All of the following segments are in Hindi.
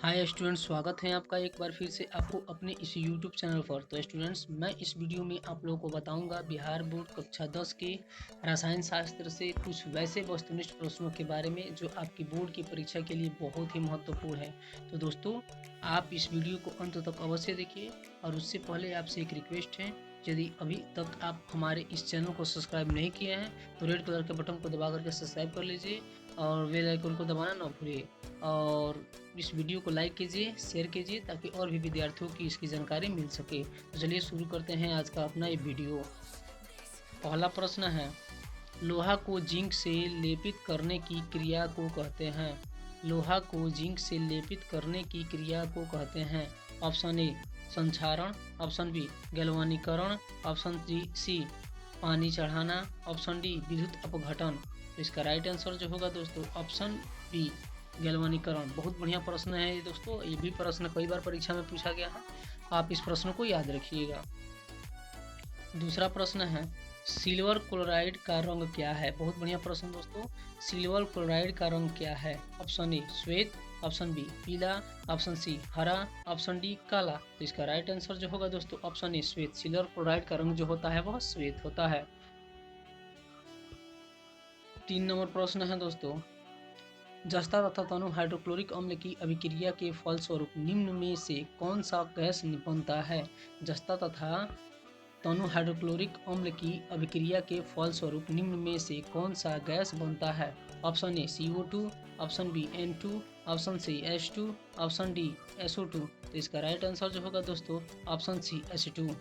हाय स्टूडेंट्स, स्वागत है आपका एक बार फिर से आपको अपने इस यूट्यूब चैनल पर। तो स्टूडेंट्स, मैं इस वीडियो में आप लोगों को बताऊंगा बिहार बोर्ड कक्षा 10 के रसायन शास्त्र से कुछ वैसे वस्तुनिष्ठ प्रश्नों के बारे में जो आपकी बोर्ड की परीक्षा के लिए बहुत ही महत्वपूर्ण है। तो दोस्तों, आप इस वीडियो को अंत तक अवश्य देखिए। और उससे पहले आपसे एक रिक्वेस्ट है, यदि अभी तक आप हमारे इस चैनल को सब्सक्राइब नहीं किए हैं तो रेड कलर के बटन को दबा करके सब्सक्राइब कर लीजिए और बेल आइकन को दबाना ना भूलिए। और इस वीडियो को लाइक कीजिए, शेयर कीजिए ताकि और भी विद्यार्थियों की इसकी जानकारी मिल सके। तो चलिए शुरू करते हैं आज का अपना ये वीडियो। पहला प्रश्न है, लोहा को जिंक से लेपित करने की क्रिया को कहते हैं। लोहा को जिंक से लेपित करने की क्रिया को कहते हैं। ऑप्शन ए संक्षारण, ऑप्शन बी गैल्वानीकरण, ऑप्शन सी पानी चढ़ाना, ऑप्शन डी विद्युत अपघटन। तो इसका राइट आंसर जो होगा दोस्तों ऑप्शन बी गैल्वानीकरण। बहुत बढ़िया प्रश्न है ये दोस्तों, ये भी प्रश्न कई बार परीक्षा में पूछा गया है, आप इस प्रश्न को याद रखिएगा। दूसरा प्रश्न है, सिल्वर क्लोराइड का रंग क्या है। बहुत बढ़िया प्रश्न दोस्तों, सिल्वर क्लोराइड का रंग क्या है। ऑप्शन ए श्वेत, ऑप्शन बी पीला, ऑप्शन सी हरा, ऑप्शन डी काला। तो इसका राइट आंसर जो होगा दोस्तों ऑप्शन ए श्वेत। सिल्वर क्लोराइड का रंग जो होता है वह श्वेत होता है। 3 नंबर प्रश्न है दोस्तों, जस्ता तथा तनु हाइड्रोक्लोरिक अम्ल की अभिक्रिया के फलस्वरूप निम्न में से कौन सा गैस बनता है। जस्ता तथा तनु हाइड्रोक्लोरिक अम्ल की अभिक्रिया के फलस्वरूप निम्न में से कौन सा गैस बनता है। Option A CO2, option B N2, option C H2, option D SO2। तो इसका राइट आंसर जो होगा दोस्तों ऑप्शन सी H2।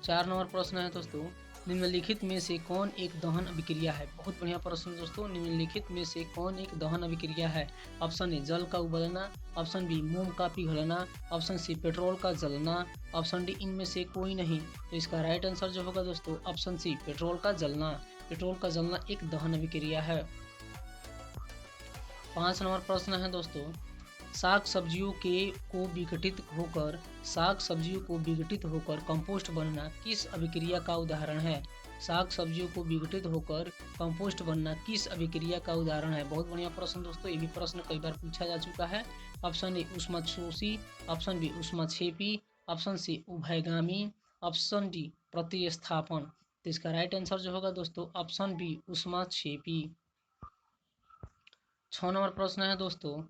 4 नंबर प्रश्न है दोस्तों, निम्नलिखित में से कौन एक दहन अभिक्रिया है। बहुत बढ़िया प्रश्न दोस्तों, निम्नलिखित में से कौन एक दहन अभिक्रिया है। ऑप्शन ए जल का उबलना, ऑप्शन बी मोम का पिघलना, ऑप्शन सी पेट्रोल का जलना, ऑप्शन डी इनमें से कोई नहीं। तो इसका राइट आंसर जो होगा दोस्तों ऑप्शन सी पेट्रोल का जलना। पेट्रोल का जलना एक दहन अभिक्रिया है। 5 नंबर प्रश्न है दोस्तों, साग सब्जियों के को विघटित होकर साग सब्जियों को विघटित होकर कंपोस्ट बनना किस अभिक्रिया का उदाहरण है। साग सब्जियों को विघटित होकर कंपोस्ट बनना किस अभिक्रिया का उदाहरण है। बहुत बढ़िया प्रश्न दोस्तों, ये भी प्रश्न कई बार पूछा जा चुका है। ऑप्शन ए ऊष्माशोषी, ऑप्शन बी ऊष्माक्षेपी, ऑप्शन सी उभयगामी, ऑप्शन डी प्रतिस्थापन। तो इसका राइट आंसर जो होगा दोस्तों ऑप्शन बी ऊष्माक्षेपी। 6 नंबर प्रश्न है दोस्तों,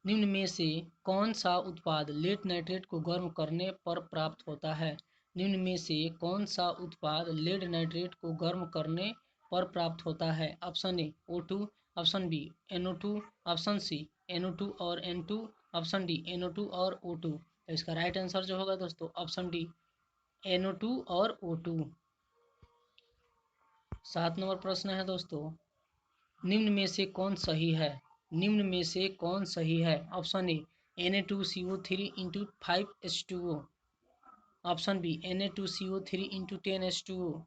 निम्न में से कौन सा उत्पाद लेड नाइट्रेट को गर्म करने पर प्राप्त होता है। निम्न में से कौन सा उत्पाद लेड नाइट्रेट को गर्म करने पर प्राप्त होता है। Option A O2, option B NO2, option C NO2 और N2, ऑप्शन डी NO2 और O2। तो इसका राइट आंसर जो होगा दोस्तों ऑप्शन डी NO2 और O2। 7 नंबर प्रश्न है दोस्तों, निम्न में से कौन सही है। निम्न में से कौन सही है। Option A Na2CO3 into 5H2O, option B Na2CO3 into 10H2O,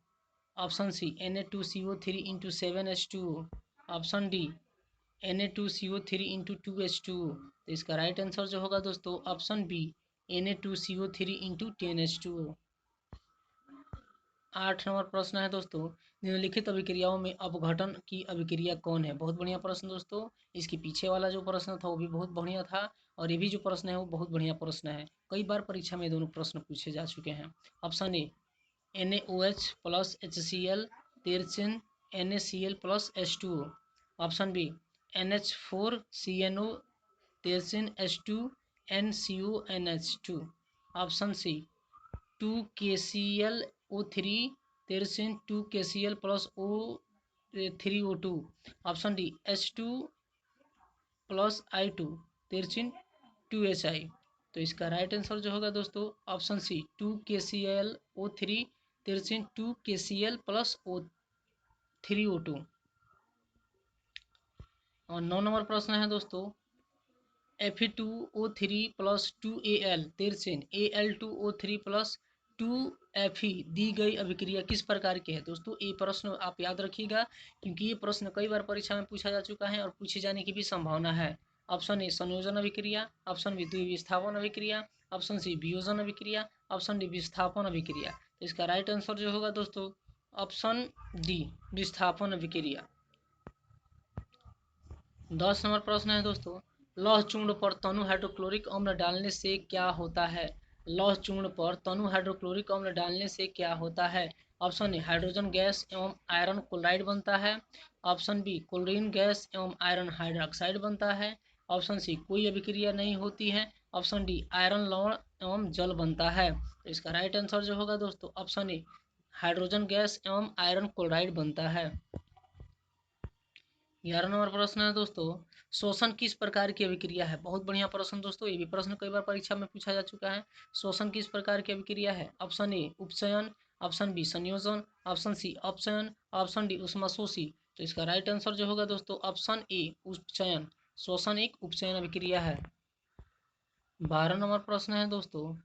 option C Na2CO3 into 7H2O, option D Na2CO3 into 2H2O। तो इसका राइट आंसर जो होगा दोस्तों option B Na2CO3 into 10H2O। 8 number प्रश्न है दोस्तों, निम्नलिखित अभिक्रियाओं में अपघटन की अभिक्रिया कौन है। बहुत बढ़िया प्रश्न दोस्तों, इसके पीछे वाला जो प्रश्न था वो भी बहुत बढ़िया था और ये भी जो प्रश्न है वो बहुत बढ़िया प्रश्न है। कई बार परीक्षा में दोनों प्रश्न पूछे जा चुके हैं। Option A NaOH plus HCl तेरचिन NaCl plus H2O, option B NH4CNO तेरचिन H2NCONH2, ऑप्शन सी 2KClO3 तेरसिन 2KCl plus O3O2, option D H2 plus I2 तेरसिन 2HI। तो इसका राइट आंसर जो होगा दोस्तों ऑप्शन सी 2KClO3 तेरसिन 2KCl प्लस O3O2। और 9 नंबर प्रश्न है दोस्तों, Fe2O3 plus 2Al तेरसिन Al2O3 plus 2Fe दी गई अभिक्रिया किस प्रकार की है। दोस्तों ये प्रश्न आप याद रखिएगा क्योंकि ये प्रश्न कई बार परीक्षा में पूछा जा चुका है और पूछे जाने की भी संभावना है। ऑप्शन ए संयोजन अभिक्रिया, ऑप्शन बी द्विविस्थापन अभिक्रिया, ऑप्शन सी वियोजन अभिक्रिया, ऑप्शन डी विस्थापन अभिक्रिया। तो इसका राइट आंसर जो होगा दोस्तों ऑप्शन डी विस्थापन अभिक्रिया। 10 नंबर प्रश्न है दोस्तों, लौह चूर्ण पर तनु हाइड्रोक्लोरिक अम्ल डालने से क्या होता है? लौह चूर्ण पर तनु हाइड्रोक्लोरिक अम्ल डालने से क्या होता है? ऑप्शन ए हाइड्रोजन गैस एवं आयरन क्लोराइड बनता है। ऑप्शन बी क्लोरीन गैस एवं आयरन हाइड्रोक्साइड बनता है। ऑप्शन सी कोई अभिक्रिया नहीं होती है। ऑप्शन डी आयरन लवण एवं जल बनता है। तो इसका राइट आंसर जो होगा दोस्तों ऑप्शन ए हाइड्रोजन गैस एवं आयरन क्लोराइड बनता है। 11 नंबर प्रश्न है दोस्तों, शोषण किस प्रकार की अभिक्रिया है? बहुत बढ़िया प्रश्न दोस्तों, ये भी प्रश्न कई बार परीक्षा में पूछा जा चुका है। शोषण किस प्रकार की अभिक्रिया है? ऑप्शन ए उपचयन, ऑप्शन बी संयोजन, ऑप्शन सी अपचयन, ऑप्शन डी ऊष्माशोषी। तो इसका राइट आंसर जो होगा दोस्तों ऑप्शन ए उपचयन। शोषण एक उपचयन अभिक्रिया है। 12 नंबर प्रश्न है दोस्तों,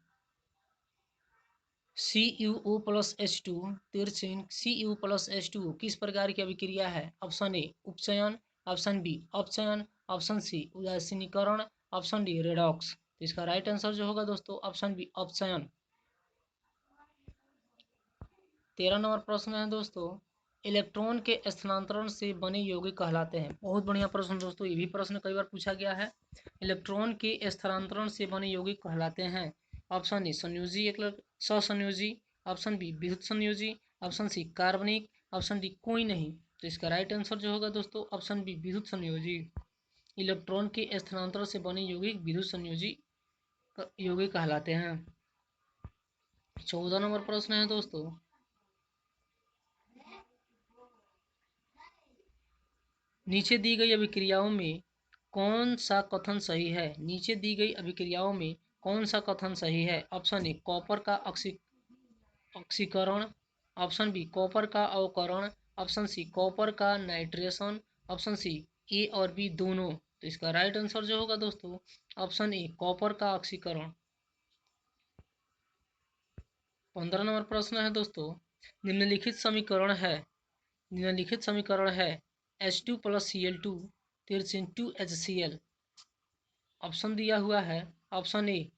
CuO प्लस H2 तिरछिन CuO+H2 किस प्रकार की अभिक्रिया है? ऑप्शन ए उपचयन, ऑप्शन बी अपचयन, ऑप्शन सी उदासीनीकरण, ऑप्शन डी रेडॉक्स। तो इसका राइट आंसर जो होगा दोस्तों ऑप्शन बी अपचयन। 13 नंबर प्रश्न है दोस्तों, इलेक्ट्रॉन के स्थानांतरण से बने यौगिक कहलाते हैं। बहुत बढ़िया प्रश्न दोस्तों, ये भी प्रश्न कई बार पूछा गया है। इलेक्ट्रॉन के स्थानांतरण से बने यौगिक कहलाते हैं। ऑप्शन ए संयोजी सहसंयोजी, ऑप्शन बी विद्युत संयोजी, ऑप्शन सी कार्बनिक, ऑप्शन डी कोई नहीं। तो इसका राइट आंसर जो होगा दोस्तों ऑप्शन बी विद्युत संयोजी। इलेक्ट्रॉन के स्थानांतरण से बने यौगिक विद्युत संयोजी यौगिक कहलाते हैं। 14 नंबर प्रश्न है दोस्तों, नीचे दी गई अभिक्रियाओं में कौन सा कथन सही है? नीचे दी गई अभिक्रियाओं में कौन सा कथन सही है? ऑप्शन ए कॉपर का ऑक्सीकरण, ऑप्शन बी कॉपर का अवकरण, ऑप्शन सी कॉपर का नाइट्रेशन, ऑप्शन सी ए और बी दोनों। तो इसका राइट आंसर जो होगा दोस्तों ऑप्शन ए कॉपर का ऑक्सीकरण। 15 नंबर प्रश्न है दोस्तों, निम्नलिखित समीकरण है H2 प्लस Cl2 तिरछिन 2HCl। ऑप्शन दिया हुआ है, ऑप्शन ए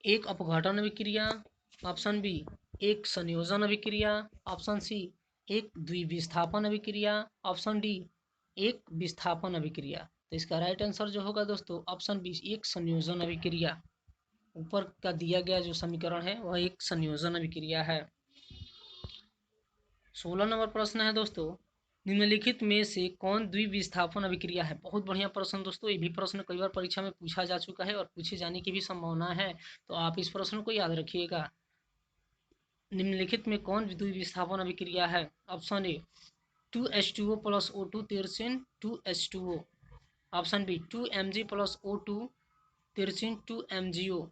एक अपघटन अभिक्रिया, ऑप्शन बी एक संयोजन अभिक्रिया, ऑप्शन सी एक द्विविस्थापन अभिक्रिया, ऑप्शन डी एक विस्थापन अभिक्रिया। तो इसका राइट आंसर जो होगा दोस्तों ऑप्शन बी एक संयोजन अभिक्रिया। ऊपर का दिया गया जो समीकरण है वह एक संयोजन अभिक्रिया है। 16 नंबर प्रश्न है दोस्तों, निम्नलिखित में से कौन द्विविस्थापन अभिक्रिया है? बहुत बढ़िया प्रश्न दोस्तों, ये भी प्रश्न कई बार परीक्षा में पूछा जा चुका है और पूछे जाने की भी संभावना है, तो आप इस प्रश्न को याद रखिएगा। निम्नलिखित में कौन द्विविस्थापन अभिक्रिया है? Option A 2H2O plus O2 तिरछिन 2H2O, option B 2Mg plus O2 तिरछिन 2MgO,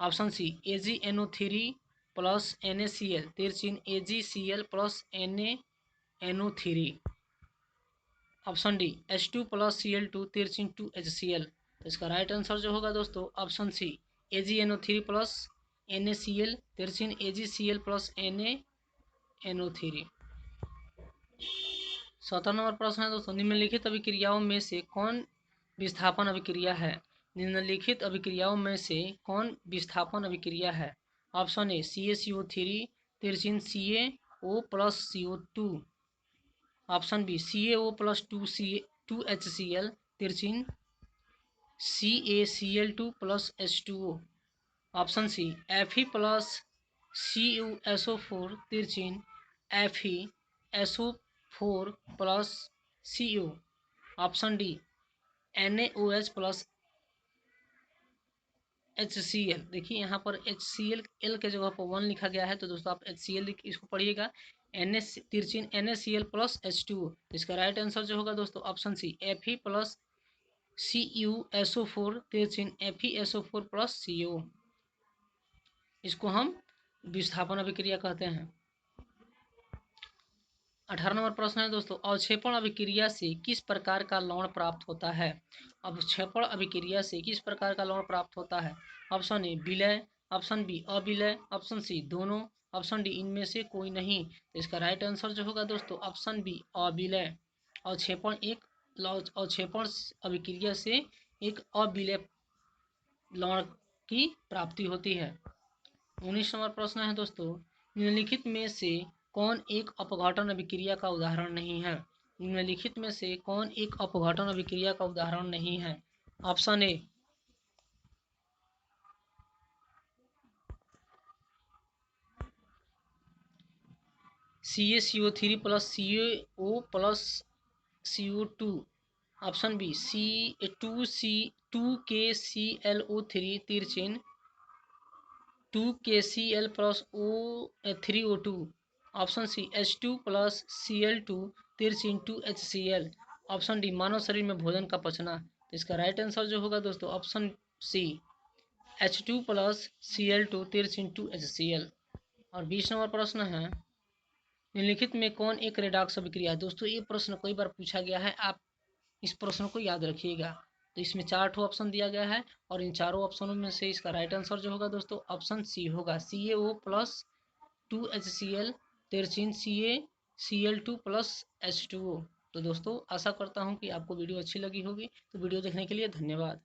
option C AgNO3 plus NaCl तिरछिन AgCl plus NaNO3, option D H2 plus Cl2 तिरछिन 2HCl। तो इसका राइट आंसर जो होगा दोस्तों option C AgNO3 plus NaCl तिरछिन AgCl प्लस NaNO3। 17 नंबर प्रश्न है दोस्तों, निम्नलिखित अभिक्रियाओं में से कौन विस्थापन अभिक्रिया है? निम्नलिखित अभिक्रियाओं में से कौन विस्थापन अभिक्रिया है? ऑप्शन ए CaCO3 तिरछिन CaO plus CO2, option B CaO plus 2HCl तिरछिन CaCl2 plus H2O, option C Fe plus CuSO4 तिरछिन FeSO4 plus CO, option D NaOH plus HCl। देखिए यहाँ पर HCl L के जगह पर 1 लिखा गया है, तो दोस्तों आप HCl इसको पढ़िएगा तिरछिन NaCl प्लस H2O। इसका राइट आंसर जो होगा दोस्तों option C Fe plus CuSO4 तिरछिन FeSO4 प्लस CO। इसको हम विस्थापन अभिक्रिया कहते हैं। 18 नंबर प्रश्न है दोस्तों, अवक्षेपण अभिक्रिया से किस प्रकार का लवण प्राप्त होता है? अवक्षेपण अभिक्रिया से किस प्रकार का लवण प्राप्त होता है? ऑप्शन ए विलय, ऑप्शन बी अविलय, ऑप्शन सी दोनों, ऑप्शन डी इनमें से कोई नहीं। तो इसका राइट आंसर जो होगा दोस्तों ऑप्शन बी अविलय। अवक्षेपण अभिक्रिया से एक अविलय लवण की प्राप्ति होती है। 19 नंबर प्रश्न है दोस्तों, निम्नलिखित में से कौन एक अपघटन अभिक्रिया का उदाहरण नहीं है? निम्नलिखित में से कौन एक अपघटन अभिक्रिया का उदाहरण नहीं है? Option A CaCO3 plus CaO plus CO2। Option B C2KClO3 तिरचिन 2KCl plus O3O2। Option C H2 plus Cl2 तिरचिन 2HCl। ऑप्शन डी मानव शरीर में भोजन का पचना। तो इसका राइट आंसर जो होगा दोस्तों option C H2 plus Cl2 तिरचिन 2HCl। और 20 नंबर प्रश्न है, निम्नलिखित में कौन एक रेडॉक्स अभिक्रिया। दोस्तों ये प्रश्न कई बार पूछा गया है, आप इस प्रश्न को याद रखिएगा। तो इसमें 4 ऑप्शन दिया गया है और इन चारों ऑप्शनों में से इसका राइट आंसर जो होगा दोस्तों ऑप्शन सी होगा CaO plus 2HCl तिरचिन CaCl2 plus H2O। तो दोस्तों आशा करता हूँ कि आपको वीडियो अच्छी लगी होगी। तो वीडियो देखने के लिए धन्यवाद।